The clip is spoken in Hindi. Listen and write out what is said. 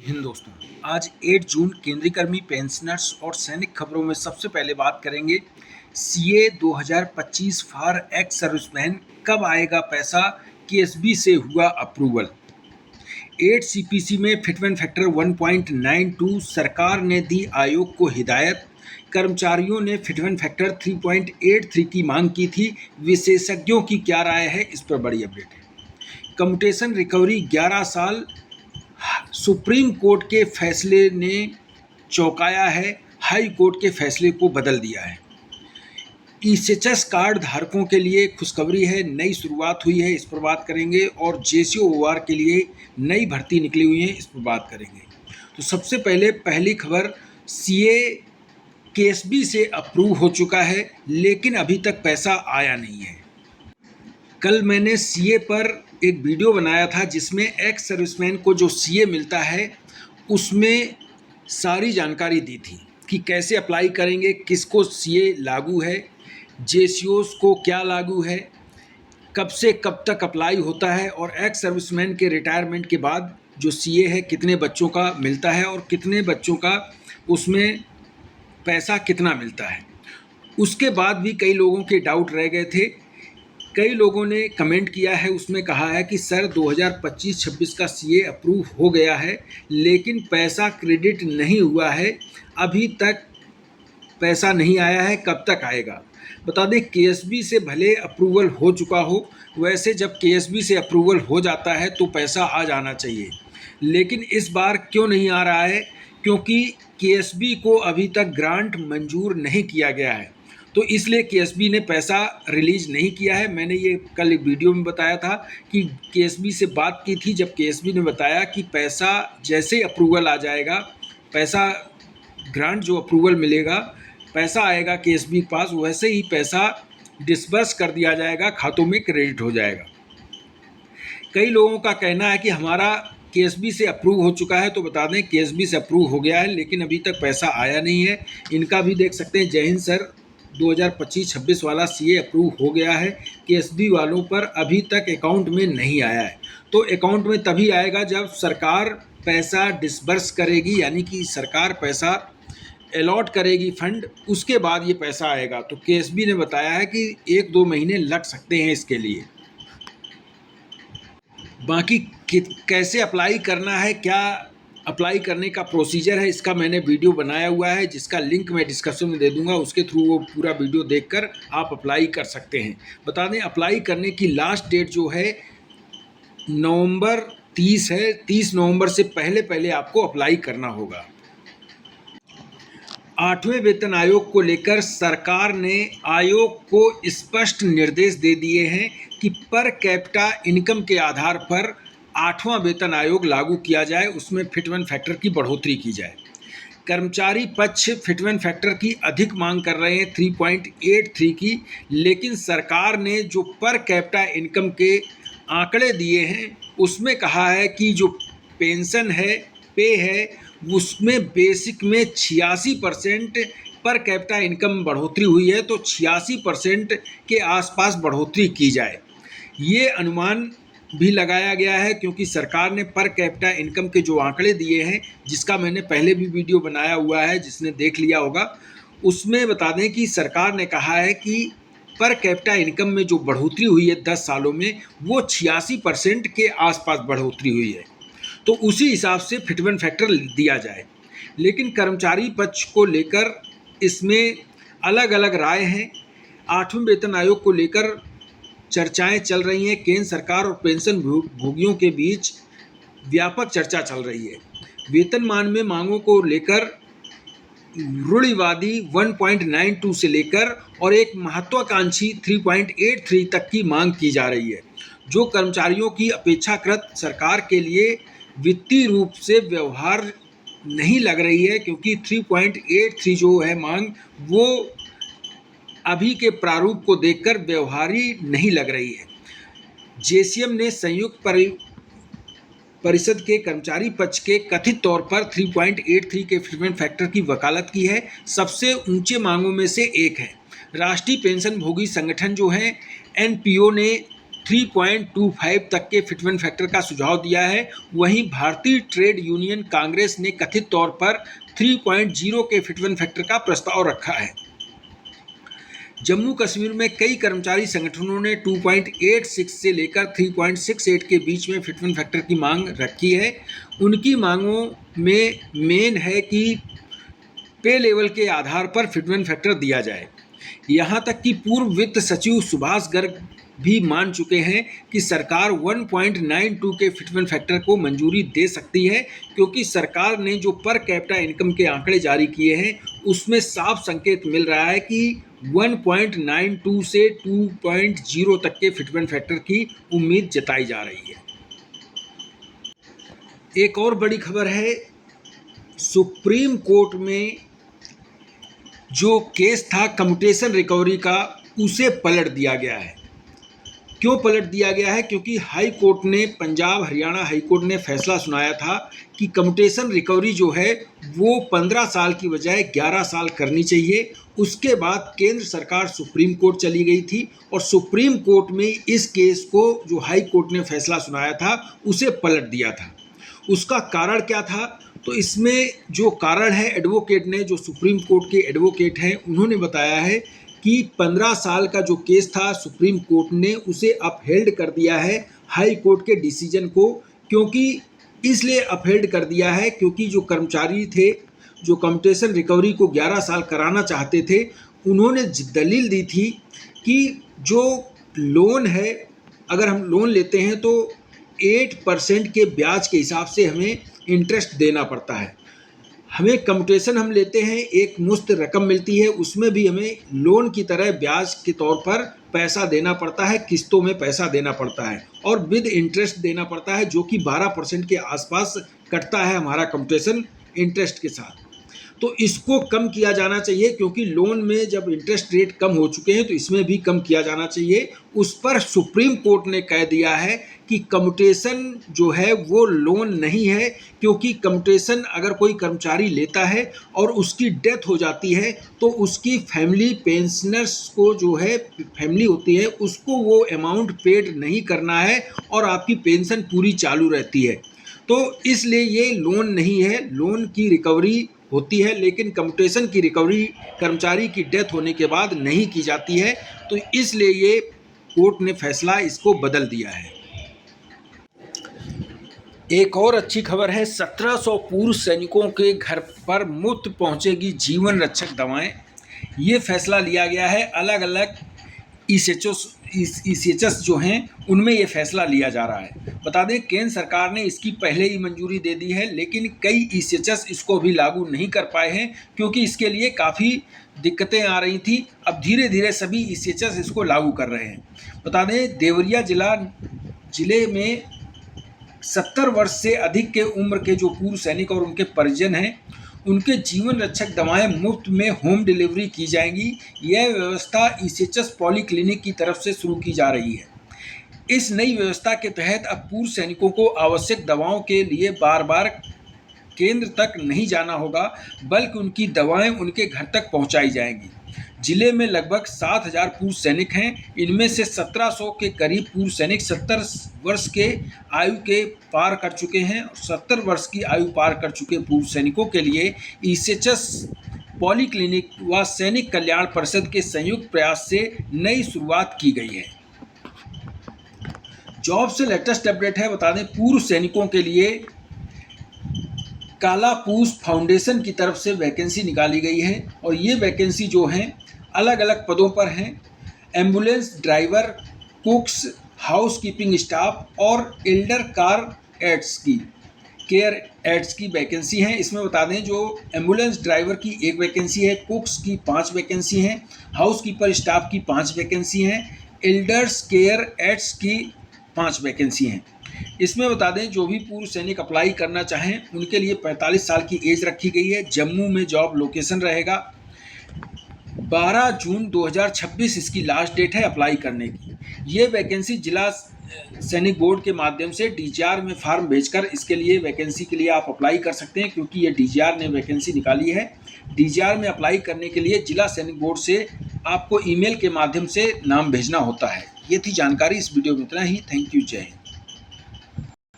हिंद दोस्तों, आज 8 जून केंद्रीय कर्मी, पेंशनर्स और सैनिक खबरों में सबसे पहले बात करेंगे सीए 2025 फॉर एक्स सर्विसमैन। कब आएगा पैसा? केएसबी से हुआ अप्रूवल। 8 सीपीसी में फिटमेंट फैक्टर 1.92। सरकार ने दी आयोग को हिदायत। कर्मचारियों ने फिटमेंट फैक्टर 3.83 की मांग की थी। विशेषज्ञों की क्या राय है, इस पर बड़ी अपडेट है। कम्यूटेशन रिकवरी 11 साल, सुप्रीम कोर्ट के फैसले ने चौंकाया है। हाई कोर्ट के फैसले को बदल दिया है। ईएचएस कार्ड धारकों के लिए खुशखबरी है, नई शुरुआत हुई है, इस पर बात करेंगे। और जेसीओआर के लिए नई भर्ती निकली हुई है, इस पर बात करेंगे। तो सबसे पहले पहली खबर, सीए केएसबी से अप्रूव हो चुका है, लेकिन अभी तक पैसा आया नहीं है। कल मैंने सीए पर एक वीडियो बनाया था जिसमें एक्स सर्विसमैन को जो सीए मिलता है उसमें सारी जानकारी दी थी कि कैसे अप्लाई करेंगे, किसको सीए लागू है, जेसीओस को क्या लागू है, कब से कब तक अप्लाई होता है, और एक्स सर्विसमैन के रिटायरमेंट के बाद जो सीए है कितने बच्चों का मिलता है और कितने बच्चों का उसमें पैसा कितना मिलता है। उसके बाद भी कई लोगों के डाउट रह गए थे। कई लोगों ने कमेंट किया है, उसमें कहा है कि सर 2025-26 का सीए अप्रूव हो गया है लेकिन पैसा क्रेडिट नहीं हुआ है, अभी तक पैसा नहीं आया है, कब तक आएगा? बता दें, केएसबी से भले अप्रूवल हो चुका हो, वैसे जब केएसबी से अप्रूवल हो जाता है तो पैसा आ जाना चाहिए, लेकिन इस बार क्यों नहीं आ रहा है? क्योंकि केएसबी को अभी तक ग्रांट मंजूर नहीं किया गया है, तो इसलिए केएसबी ने पैसा रिलीज़ नहीं किया है। मैंने ये कल एक वीडियो में बताया था कि केएसबी से बात की थी, जब केएसबी ने बताया कि पैसा जैसे अप्रूवल आ जाएगा, पैसा ग्रांट जो अप्रूवल मिलेगा, पैसा आएगा केएसबी के पास, वैसे ही पैसा डिसबर्स कर दिया जाएगा, खातों में क्रेडिट हो जाएगा। कई लोगों का कहना है कि हमारा केएसबी से अप्रूव हो चुका है, तो बता दें केएसबी से अप्रूव हो गया है लेकिन अभी तक पैसा आया नहीं है। इनका भी देख सकते हैं, जय हिंद सर, 2025-26 वाला सीए अप्रूव हो गया है, केएसबी वालों पर अभी तक अकाउंट में नहीं आया है। तो अकाउंट में तभी आएगा जब सरकार पैसा डिसबर्स करेगी, यानी कि सरकार पैसा अलॉट करेगी फंड, उसके बाद ये पैसा आएगा। तो केएसबी ने बताया है कि 1-2 महीने लग सकते हैं इसके लिए। बाकी कैसे अप्लाई करना है, क्या अप्लाई करने का प्रोसीजर है, इसका मैंने वीडियो बनाया हुआ है जिसका लिंक मैं डिस्क्रिप्शन में दे दूंगा, उसके थ्रू वो पूरा वीडियो देखकर आप अप्लाई कर सकते हैं। बता दें, अप्लाई करने की लास्ट डेट जो है नवंबर 30 है। 30 नवंबर से पहले पहले आपको अप्लाई करना होगा। 8वें वेतन आयोग को लेकर सरकार ने आयोग को स्पष्ट निर्देश दे दिए हैं कि पर कैपिटा इनकम के आधार पर 8वां वेतन आयोग लागू किया जाए, उसमें फिटमेंट फैक्टर की बढ़ोतरी की जाए। कर्मचारी पक्ष फिटमेंट फैक्टर की अधिक मांग कर रहे हैं, 3.83 की, लेकिन सरकार ने जो पर कैपिटा इनकम के आंकड़े दिए हैं उसमें कहा है कि जो पेंशन है, पे है, उसमें बेसिक में 86% पर कैपिटा इनकम बढ़ोतरी हुई है, तो 86% के आसपास बढ़ोतरी की जाए। ये अनुमान भी लगाया गया है क्योंकि सरकार ने पर कैपिटा इनकम के जो आंकड़े दिए हैं, जिसका मैंने पहले भी वीडियो बनाया हुआ है, जिसने देख लिया होगा, उसमें बता दें कि सरकार ने कहा है कि पर कैपिटा इनकम में जो बढ़ोतरी हुई है 10 सालों में, वो 86% के आसपास बढ़ोतरी हुई है, तो उसी हिसाब से फिटमेंट फैक्टर दिया जाए। लेकिन कर्मचारी पक्ष को लेकर इसमें अलग अलग राय हैं। 8वें वेतन आयोग को लेकर चर्चाएं चल रही हैं। केंद्र सरकार और पेंशन भोगियों के बीच व्यापक चर्चा चल रही है। वेतनमान में मांगों को लेकर रूढ़िवादी 1.92 से लेकर और एक महत्वाकांक्षी 3.83 तक की मांग की जा रही है, जो कर्मचारियों की अपेक्षाकृत सरकार के लिए वित्तीय रूप से व्यवहार नहीं लग रही है, क्योंकि 3.83 जो है मांग, वो अभी के प्रारूप को देखकर व्यवहारी नहीं लग रही है। जेसीएम ने संयुक्त परिषद के कर्मचारी पक्ष के कथित तौर पर 3.83 के फिटमेंट फैक्टर की वकालत की है। सबसे ऊंचे मांगों में से एक है। राष्ट्रीय पेंशन भोगी संगठन जो है एनपीओ ने 3.25 तक के फिटमेंट फैक्टर का सुझाव दिया है। वहीं भारतीय ट्रेड यूनियन कांग्रेस ने कथित तौर पर 3.0 के फिटमेंट फैक्टर का प्रस्ताव रखा है। जम्मू कश्मीर में कई कर्मचारी संगठनों ने 2.86 से लेकर 3.68 के बीच में फिटमेंट फैक्टर की मांग रखी है। उनकी मांगों में मेन है कि पे लेवल के आधार पर फिटमेंट फैक्टर दिया जाए। यहाँ तक कि पूर्व वित्त सचिव सुभाष गर्ग भी मान चुके हैं कि सरकार 1.92 के फिटमेंट फैक्टर को मंजूरी दे सकती है, क्योंकि सरकार ने जो पर कैपिटा इनकम के आंकड़े जारी किए हैं उसमें साफ संकेत मिल रहा है कि 1.92 से 2.0 तक के फिटमेंट फैक्टर की उम्मीद जताई जा रही है। एक और बड़ी खबर है, सुप्रीम कोर्ट में जो केस था कम्यूटेशन रिकवरी का, उसे पलट दिया गया है। क्यों पलट दिया गया है? क्योंकि हाई कोर्ट ने, पंजाब हरियाणा हाई कोर्ट ने फैसला सुनाया था कि कम्यूटेशन रिकवरी जो है वो 15 साल की बजाय 11 साल करनी चाहिए। उसके बाद केंद्र सरकार सुप्रीम कोर्ट चली गई थी और सुप्रीम कोर्ट में इस केस को, जो हाई कोर्ट ने फैसला सुनाया था, उसे पलट दिया था। उसका कारण क्या था? तो इसमें जो कारण है, एडवोकेट ने, जो सुप्रीम कोर्ट के एडवोकेट हैं, उन्होंने बताया है कि 15 साल का जो केस था सुप्रीम कोर्ट ने उसे अपहेल्ड कर दिया है हाई कोर्ट के डिसीजन को। क्योंकि इसलिए अपहेल्ड कर दिया है क्योंकि जो कर्मचारी थे जो कम्यूटेशन रिकवरी को 11 साल कराना चाहते थे, उन्होंने दलील दी थी कि जो लोन है, अगर हम लोन लेते हैं तो 8% के ब्याज के हिसाब से हमें इंटरेस्ट देना पड़ता है। हमें कम्यूटेशन हम लेते हैं, एक मुश्त रकम मिलती है, उसमें भी हमें लोन की तरह ब्याज के तौर पर पैसा देना पड़ता है, किस्तों में पैसा देना पड़ता है और विद इंटरेस्ट देना पड़ता है, जो कि 12% के आसपास कटता है हमारा कम्यूटेशन इंटरेस्ट के साथ। तो इसको कम किया जाना चाहिए, क्योंकि लोन में जब इंटरेस्ट रेट कम हो चुके हैं तो इसमें भी कम किया जाना चाहिए। उस पर सुप्रीम कोर्ट ने कह दिया है कि कम्यूटेशन जो है वो लोन नहीं है, क्योंकि कम्यूटेशन अगर कोई कर्मचारी लेता है और उसकी डेथ हो जाती है तो उसकी फैमिली, पेंशनर्स को जो है फैमिली होती है, उसको वो अमाउंट पेड नहीं करना है और आपकी पेंशन पूरी चालू रहती है। तो इसलिए ये लोन नहीं है, लोन की रिकवरी होती है, लेकिन कम्यूटेशन की रिकवरी कर्मचारी की डेथ होने के बाद नहीं की जाती है। तो इसलिए ये कोर्ट ने फैसला इसको बदल दिया है। एक और अच्छी खबर है, 1700 पूर्व सैनिकों के घर पर मुफ्त पहुंचेगी जीवन रक्षक दवाएं। ये फैसला लिया गया है, अलग अलग ECHS जो हैं उनमें ये फैसला लिया जा रहा है। बता दें, केंद्र सरकार ने इसकी पहले ही मंजूरी दे दी है, लेकिन कई ECHS इसको भी लागू नहीं कर पाए हैं, क्योंकि इसके लिए काफ़ी दिक्कतें आ रही थी। अब धीरे धीरे सभी ECHS इसको लागू कर रहे हैं। बता दें, देवरिया जिले में 70 वर्ष से अधिक के उम्र के जो पूर्व सैनिक और उनके परिजन हैं, उनके जीवन रक्षक दवाएं मुफ्त में होम डिलीवरी की जाएंगी। यह व्यवस्था ECHS पॉलीक्लिनिक की तरफ से शुरू की जा रही है। इस नई व्यवस्था के तहत अब पूर्व सैनिकों को आवश्यक दवाओं के लिए बार बार केंद्र तक नहीं जाना होगा, बल्कि उनकी दवाएं उनके घर तक पहुंचाई जाएंगी। जिले में लगभग 7000 पूर्व सैनिक हैं। इनमें से 1700 के करीब पूर्व सैनिक 70 वर्ष के आयु के पार कर चुके हैं। 70 वर्ष की आयु पार कर चुके पूर्व सैनिकों के लिए ECHS पॉलीक्लिनिक व सैनिक कल्याण परिषद के संयुक्त प्रयास से नई शुरुआत की गई है। जॉब से लेटेस्ट अपडेट है, बता दें, पूर्व सैनिकों के लिए काला पूस फाउंडेशन की तरफ से वैकेंसी निकाली गई है और ये वैकेंसी जो हैं अलग अलग पदों पर हैं। Ambulance driver, कुक्स, house keeping staff और एल्डर केयर एड्स की वैकेंसी हैं। इसमें बता दें, जो एम्बुलेंस ड्राइवर की 1 वैकेंसी है, कुक्स की 5 वैकेंसी हैं, हाउस कीपर स्टाफ की 5 वैकेंसी हैं, एल्डर्स केयर एड्स की 5 वैकेंसी हैं। इसमें बता दें, जो भी पूर्व सैनिक अप्लाई करना चाहें उनके लिए 45 साल की एज रखी गई है। जम्मू में जॉब लोकेशन रहेगा। 12 जून 2026 इसकी लास्ट डेट है अप्लाई करने की। ये वैकेंसी जिला सैनिक बोर्ड के माध्यम से DGR में फार्म भेजकर इसके लिए वैकेंसी के लिए आप अप्लाई कर सकते हैं, क्योंकि ये DGR ने वैकेंसी निकाली है। DGR में अप्लाई करने के लिए जिला सैनिक बोर्ड से आपको ईमेल के माध्यम से नाम भेजना होता है। ये थी जानकारी। इस वीडियो में इतना ही। Thank you. जय हिंद।